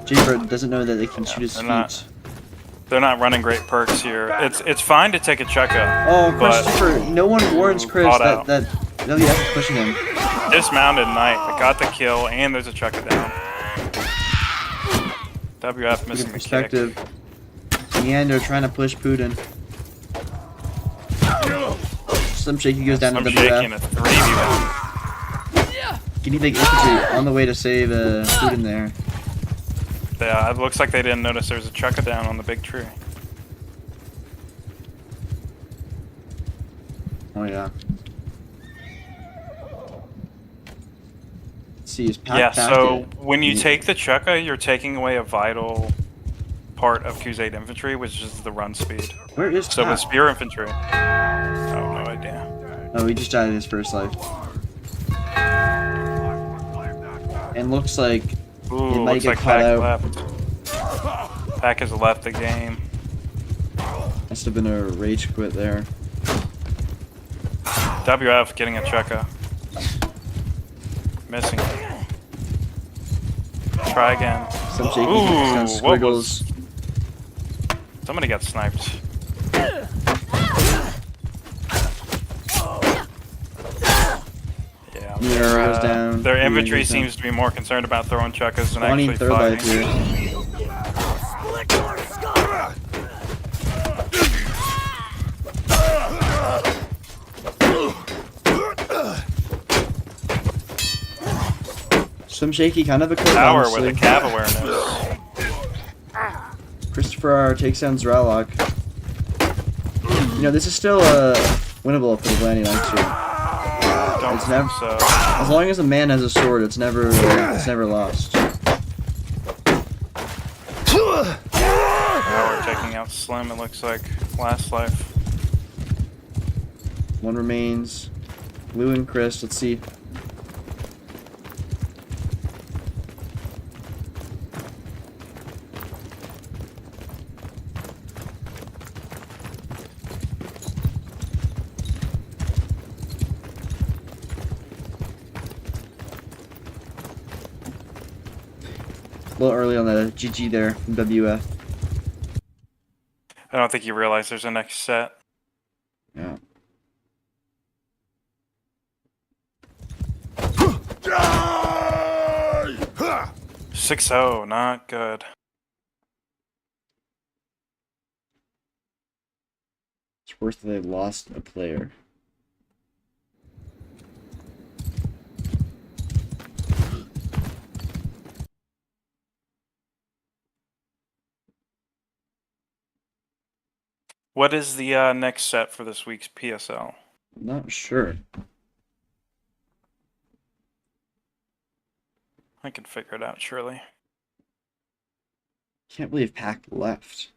Jaybird doesn't know that they can shoot his
they're
feet.
not- They're not running great perks here. It's fine to take a chukka.
Oh,
but
Christopher, no one warns Chris
caught
that,
out.
that WF is pushing him.
Dismounted Knight. I got the kill, and there's a chukka down. WF
Good
missing the kick.
perspective. Neander trying to push Putin. Slim Shaky goes down
I'm
to
shaking
WF.
a 3v1.
Guinea Pig Infantry on the way to save Putin there.
Yeah, it looks like they didn't notice there was a chukka down on the big tree.
Oh yeah. Let's see, is Pack
Yeah,
back
so
yet?
when you
Yeah.
take the chukka, you're taking away a vital part of Q8 infantry, which is the run speed.
Where is
So
Pack?
with spear infantry, oh, no idea.
Oh, he just died in his first life. And looks like
Ooh,
It might
looks
get
like
caught
Pack
out.
left. Pack has left the game.
must have been a rage quit there.
WF getting a chukka. Missing it. Try again.
Some shaky
Ooh,
some
what
squiggles.
was- Somebody got sniped. Yeah,
Nero goes down.
their
Nero
infantry
goes down.
seems to be more concerned about throwing chukkas than
Spawning
actually
third life
fighting.
here. Some shaky, kind of a quick
Tower
honestly.
with a cav awareness.
Christopher R takes down Zralok. You know, this is still winnable for the Vlandian actually.
Don't
It's
think
never-
so.
As long as a man has a sword, it's never lost.
Tower taking out Slim, it looks like. Last life.
One remains. Lou and Chris, let's see. A little early on the GG there from WF.
I don't think you realize there's a next set.
Yeah.
Die!
6-0, not good.
It's worse that they lost a player.
What is the next set for this week's PSL?
I'm not sure.
I can figure it out, surely.
Can't believe Pack left.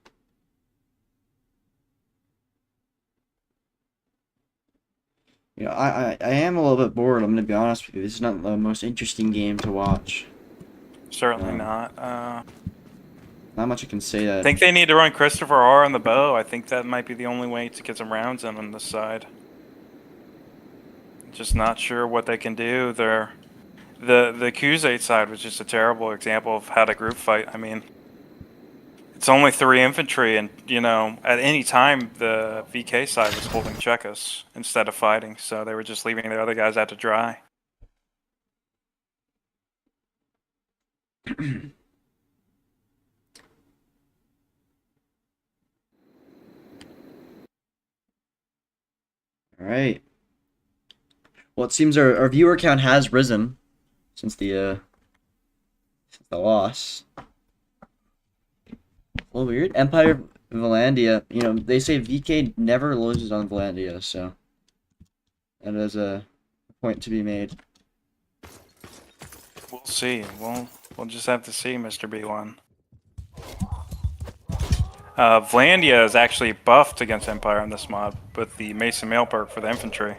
You know, I am a little bit bored. I'm gonna be honest with you. This is not the most interesting game to watch.
Certainly
No.
not.
Not much I can say
I
that.
think they need to run Christopher R on the bow. I think that might be the only way to get some rounds in on this side. Just not sure what they can do. The Cuinea side was just a terrible example of how to group fight. I mean, it's only 3 infantry, and you know, at any time the VK side was holding Chekos instead of fighting, so they were just leaving the other guys out to dry.
All right. Well, it seems our viewer count has risen since the loss. Well, weird. Empire Vlandia. You know, they say VK never loses on Vlandia, so that is a point to be made.
We'll see. We'll just have to see, Mr. B1. Vlandia is actually buffed against Empire on this mod with the Mason Mail perk for the infantry.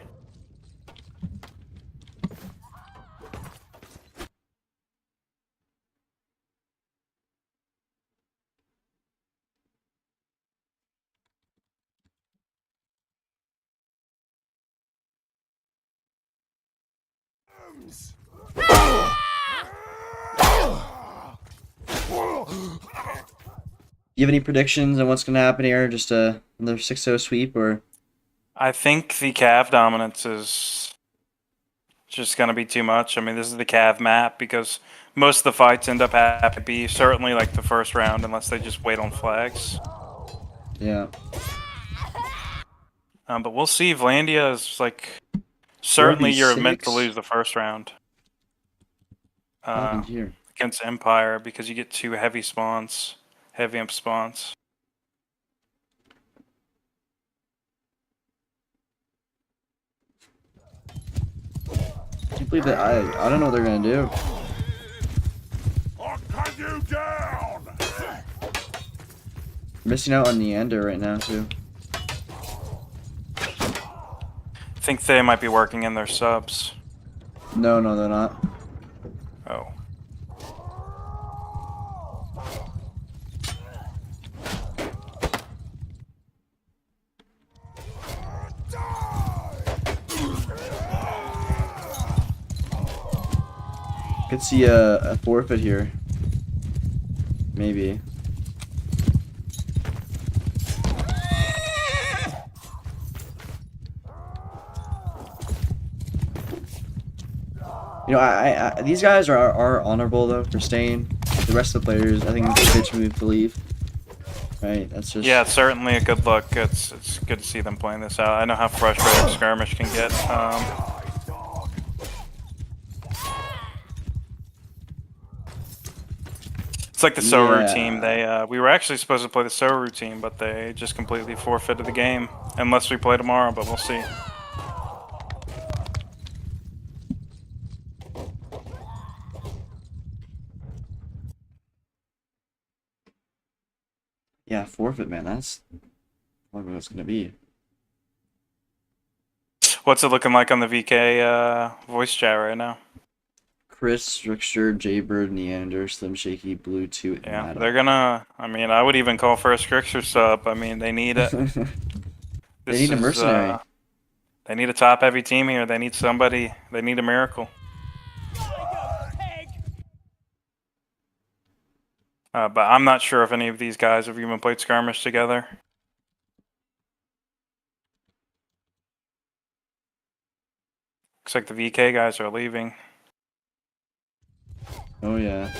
Do you have any predictions on what's going to happen here? Just another 6-0 sweep, or?
I think the Cav dominance is just going to be too much. I mean, this is the Cav map because most of the fights end up having to be certainly like the first round unless they just wait on flags.
Yeah.
But we'll see. Vlandia is like certainly you're meant to lose the first round
What happened here?
against Empire because you get 2 heavy spawns, heavy imp spawns.
I can't believe that. I don't know what they're gonna do.
I'll cut you down!
Missing out on Neander right now too.
I think they might be working in their subs.
No, they're not.
Oh.
Could see a forfeit here. Maybe. You know, I these guys are honorable though for staying. The rest of the players, I think, it's a bitch move to leave. Right? That's just.
Yeah, it's certainly a good look. It's good to see them playing this out. I know how frustrating skirmish can get. It's like the Soru team. They we were actually supposed to play the Soru team, but they just completely forfeited the game. Unless we play tomorrow, but we'll see.
Yeah, forfeit, man. That's what it's gonna be.
What's it looking like on the VK voice chat right now?
Chris, Strickster, Jaybird, Neander, Slim Shaky, Blue 2, and
Yeah,
Maddox.
they're gonna. I mean, I would even call for a Scrixer sub. I mean, they need a.
They need a mercenary.
They need a top-heavy team here. They need somebody. They need a miracle. But I'm not sure if any of these guys have even played skirmish together. Looks like the VK guys are leaving.
Oh yeah.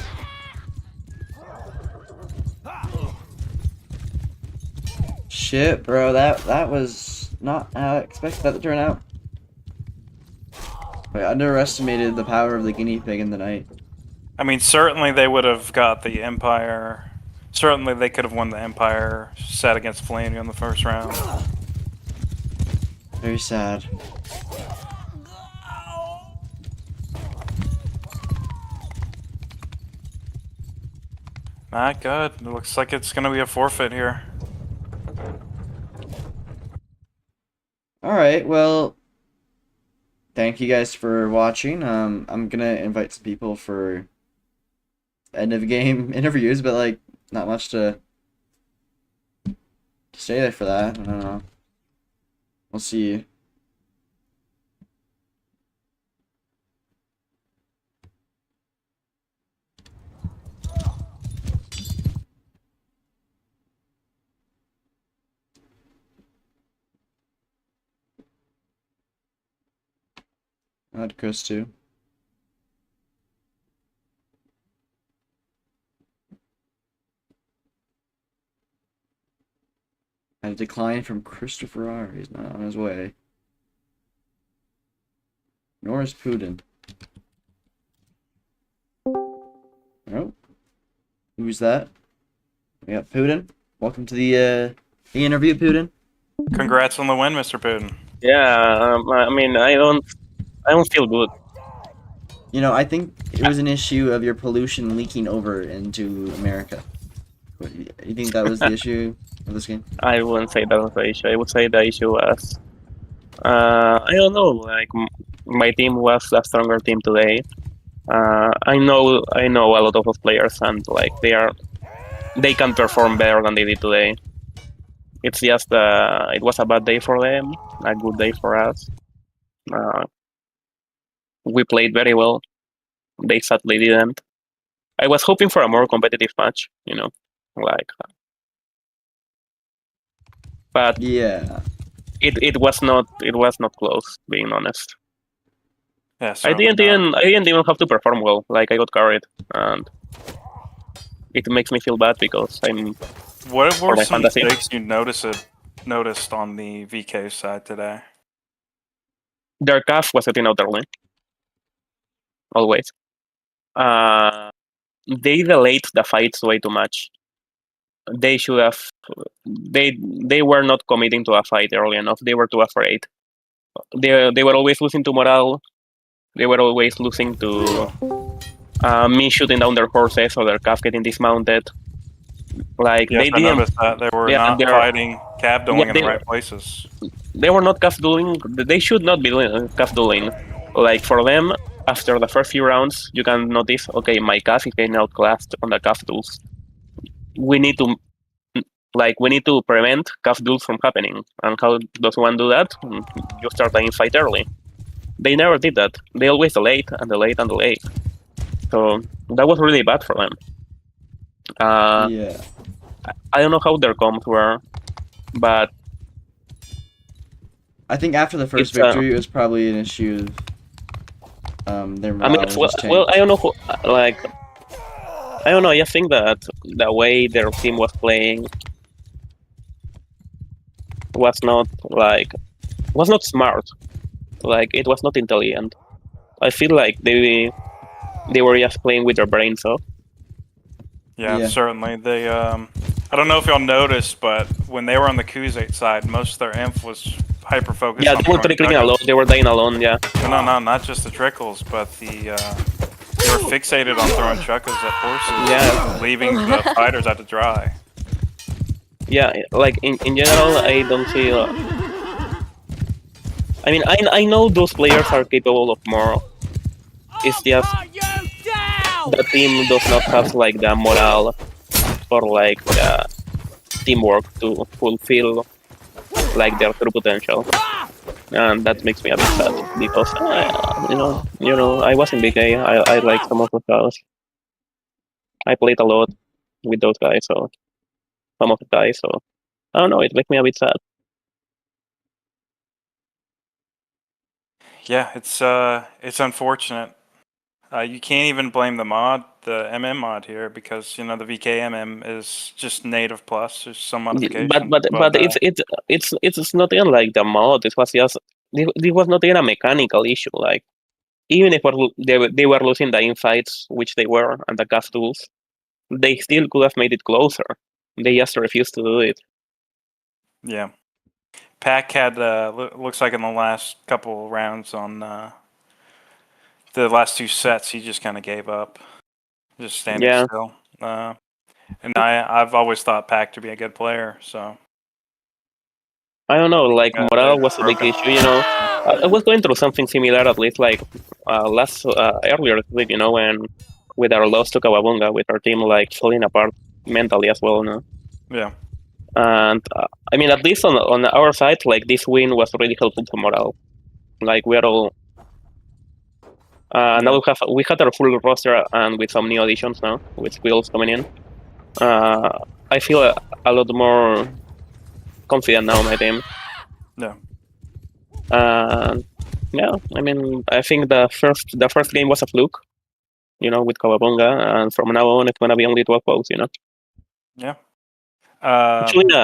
Shit, bro. That was not how I expected that to turn out. I underestimated the power of the guinea pig in the night.
I mean, certainly they would have got the Empire. Certainly they could have won the Empire set against Vlandian in the first round.
Very sad.
Not good. It looks like it's going to be a forfeit here.
Alright, well, thank you guys for watching. I'm gonna invite some people for end of game interviews, but like not much to stay there for that. I don't know. We'll see. Add Chris too. A decline from Christopher R. He's not on his way. Nor is Putin. Oh. Who's that? We got Putin. Welcome to the interview, Putin.
Congrats on the win, Mr. Putin.
Yeah, I mean, I don't feel good.
You know, I think it was an issue of your pollution leaking over into America. You think that was the issue of this game?
I wouldn't say that was the issue. I would say the issue was, I don't know, like my team was a stronger team today. I know a lot of those players, and like they can perform better than they did today. It's just it was a bad day for them, a good day for us. We played very well. They sadly didn't. I was hoping for a more competitive match, you know, like. But
Yeah.
it was not close, being honest.
Yeah,
I
certainly
didn't
not.
even have to perform well. Like I got carried, and it makes me feel bad because I'm.
What
for
were
my
some
fantasy.
mistakes you noticed on the VK side today?
Their calf was setting out early. Always. They delayed the fights way too much. They should have. They were not committing to a fight early enough. They were too afraid. They were always losing to morale. They were always losing to me shooting down their horses or their calf getting dismounted. Like
Yes,
they
I
didn't.
noticed that they were
Yeah,
not fighting cab dueling in
they-
the right places.
They were not calf dueling. They should not be doing calf dueling. Like for them, after the first few rounds, you can notice, okay, my calf is getting outclassed on the calf duels. We need to prevent calf duels from happening. And how does one do that? You start the fight early. They never did that. They always delayed and delayed and delayed. So that was really bad for them.
Yeah.
I don't know how their comms were, but
I think after the first
It's,
victory, it was probably an issue of their morale was just
well,
tanked.
I don't know who, like, I don't know. I think that the way their team was playing was not smart. Like it was not intelligent. I feel like they were just playing with their brains off.
Yeah,
Yeah.
certainly. They I don't know if y'all noticed, but when they were on the Kuzate side, most of their inf was hyper focused
Yeah,
on
they were
throwing
trickling
chuckles.
alone. They were dying alone. Yeah.
No, not just the trickles, but they were fixated on throwing chuckles at horses,
Yeah.
leaving the fighters out to dry.
Yeah, like in general, I don't see. I mean, I know those players are capable of more. It's just the team does not have like the morale or like the teamwork to fulfill like their true potential, and that makes me a bit sad because you know I was in BK. I like some of those guys. I played a lot with those guys, so some of the guys. So I don't know. It makes me a bit sad.
Yeah, it's unfortunate. You can't even blame the mod, the MM mod here, because you know the VKMM is just native plus. There's some modification.
But it's not even like the mod. It was just it was not even a mechanical issue. Like even if they were losing the infights, which they were, and the gas tools, they still could have made it closer. They just refused to do it.
Yeah, Pack had looks like in the last couple rounds on the last two sets, he just kind of gave up, just standing
Yeah.
still. And I've always thought Pack to be a good player, so
I don't know, like morale was a big
broken.
issue, you know. I was going through something similar, at least like earlier this week, you know, when with our loss to Kawabunga, with our team like falling apart mentally as well, you know.
Yeah.
And I mean, at least on our side, like this win was really helpful to morale. Like we're all now we had our full roster and with some new additions now, with Squills coming in. I feel a lot more confident now in my team.
Yeah.
Yeah, I mean, I think the first game was a fluke, you know, with Kawabunga, and from now on it's gonna be only 12 votes, you know.
Yeah.
Actually,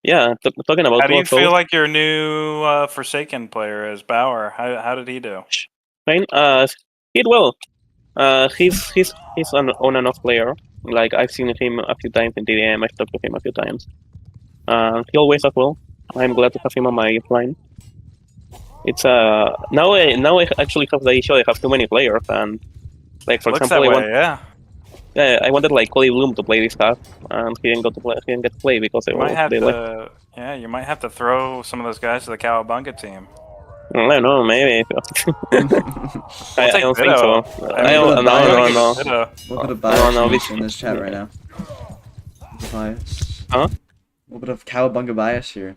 yeah, talking about
How do you
12
feel
votes,
like your new Forsaken player is Bauer? How did he do?
Shane, he did well. He's an on and off player. Like I've seen him a few times in TDM. I've talked to him a few times. He always as well. I'm glad to have him on my line. It's now I actually have the issue. I have too many players, and like for
Looks
example,
that way, yeah.
I wanted like Cody Bloom to play this half, and he didn't get to play because
You might have
they left.
to, yeah, you might have to throw some of those guys to the Cowabunga team.
I don't know, maybe.
We'll
I
take
don't think so.
Vito.
I don't,
Vito,
no,
Vito.
no, no.
Vito.
What bit of
No,
bias
no,
is
we-
in this chat right now? Bias.
Huh?
What bit of Cowabunga bias here?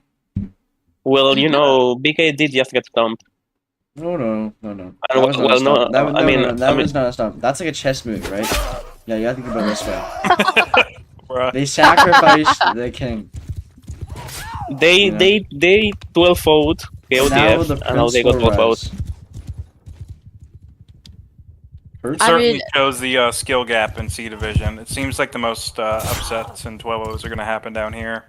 Well, you know, BK did just get stumped.
No.
And
That was not a
well,
stump.
no,
That was,
I
no,
mean,
no, that
I mean,
was not a stump. That's like a chess move, right? Yeah, you have to think about it this way.
Bruh.
They sacrificed the king.
they
Yeah.
they 12 vote
Now
KOTF,
the
and now they got
principal
12 votes.
rise. Hurts?
I
Certainly
mean-
shows the skill gap in C division. It seems like the most upsets and 12-0s are going to happen down here.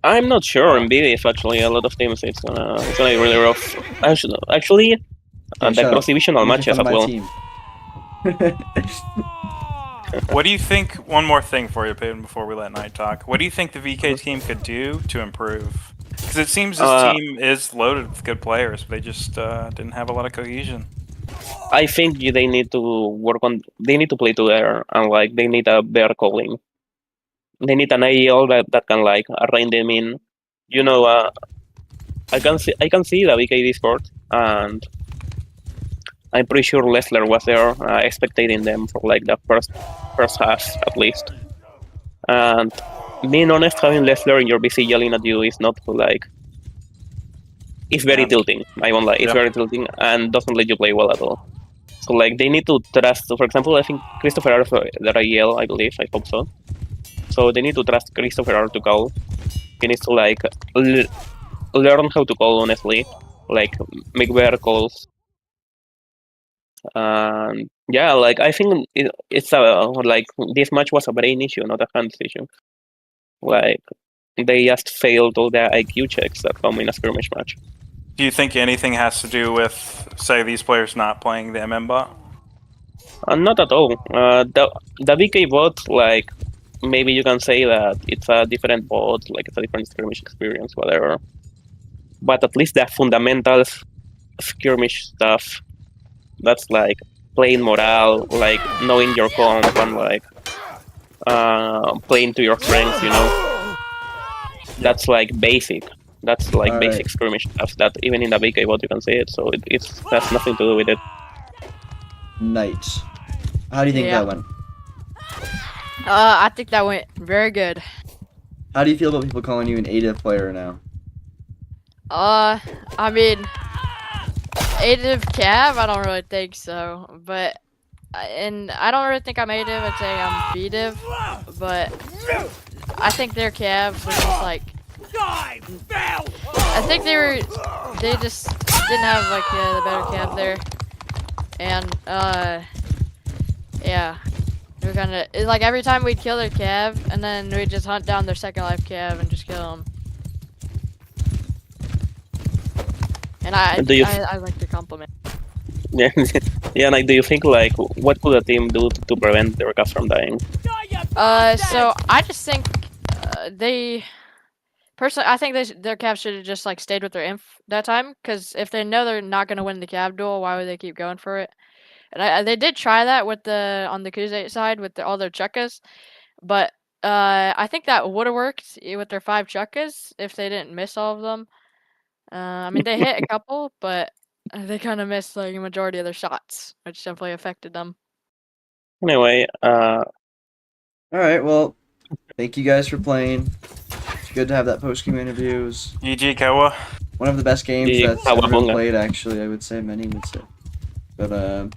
I'm not sure in BDF actually. A lot of teams it's gonna be really rough. Actually,
Hey,
the
shut up.
cross divisional
You
matches
from
as
my
well.
team.
What do you think? One more thing for you, Peyton, before we let Knight talk. What do you think the VK team could do to improve? Because it seems this team is loaded with good players, but they just didn't have a lot of cohesion.
I think they need to work on. They need to play together, and like they need a better calling. They need an AEL that can like rein them in. You know, I can see the VK Discord, and I'm pretty sure Leffler was there, expectating them for like the first half at least. And being honest, having Leffler in your BC yelling at you is not like. It's very tilting. I won't lie. It's very tilting and doesn't let you play well at all. So like they need to trust. For example, I think Christopher R. the IEL, I believe. I hope so. So they need to trust Christopher R. to call. He needs to like learn how to call honestly, like make better calls. And yeah, like I think it's like this match was a brain issue, not a hands issue. Like they just failed all their IQ checks that come in a skirmish match.
Do you think anything has to do with, say, these players not playing the MM bot?
Not at all. The VK bot, like maybe you can say that it's a different bot, like it's a different skirmish experience, whatever. But at least the fundamentals, skirmish stuff, that's like playing morale, like knowing your comp and like playing to your strengths, you know. That's like basic. That's like
All
basic
right.
skirmish stuff that even in the VK bot you can say it. So it has nothing to do with it.
Knight. How do you think
Yeah.
that went?
I think that went very good.
How do you feel about people calling you an ADIV player now?
I mean, ADIV Cav, I don't really think so, but and I don't really think I'm ADIV. I'd say I'm BDIV, but I think their Cav was just like, I think they just didn't have like the better Cav there, and yeah. We kind of like every time we'd kill their Cav, and then we'd just hunt down their second life Cav and just kill them. And I like to compliment.
Yeah, yeah. Like, do you think like what could a team do to prevent their cast from dying?
So I just think they personally, I think their Cav should have just like stayed with their inf that time, because if they know they're not gonna win the Cav duel, why would they keep going for it? And they did try that with on the Cuinea side with all their chukkas, but I think that would have worked with their 5 chukkas if they didn't miss all of them. I mean, they hit a couple, but they kind of missed like a majority of their shots, which definitely affected them.
Anyway,
Alright, well, thank you guys for playing. It's good to have that post-game interviews.
EG Kawa.
One of the best games
The
that's ever been
Kawabunga.
played, actually, I would say. Many would say. But,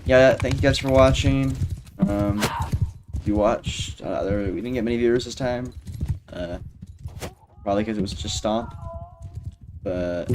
yeah, thank you guys for watching. If you watched, we didn't get many viewers this time. Probably because it was just Stomp. But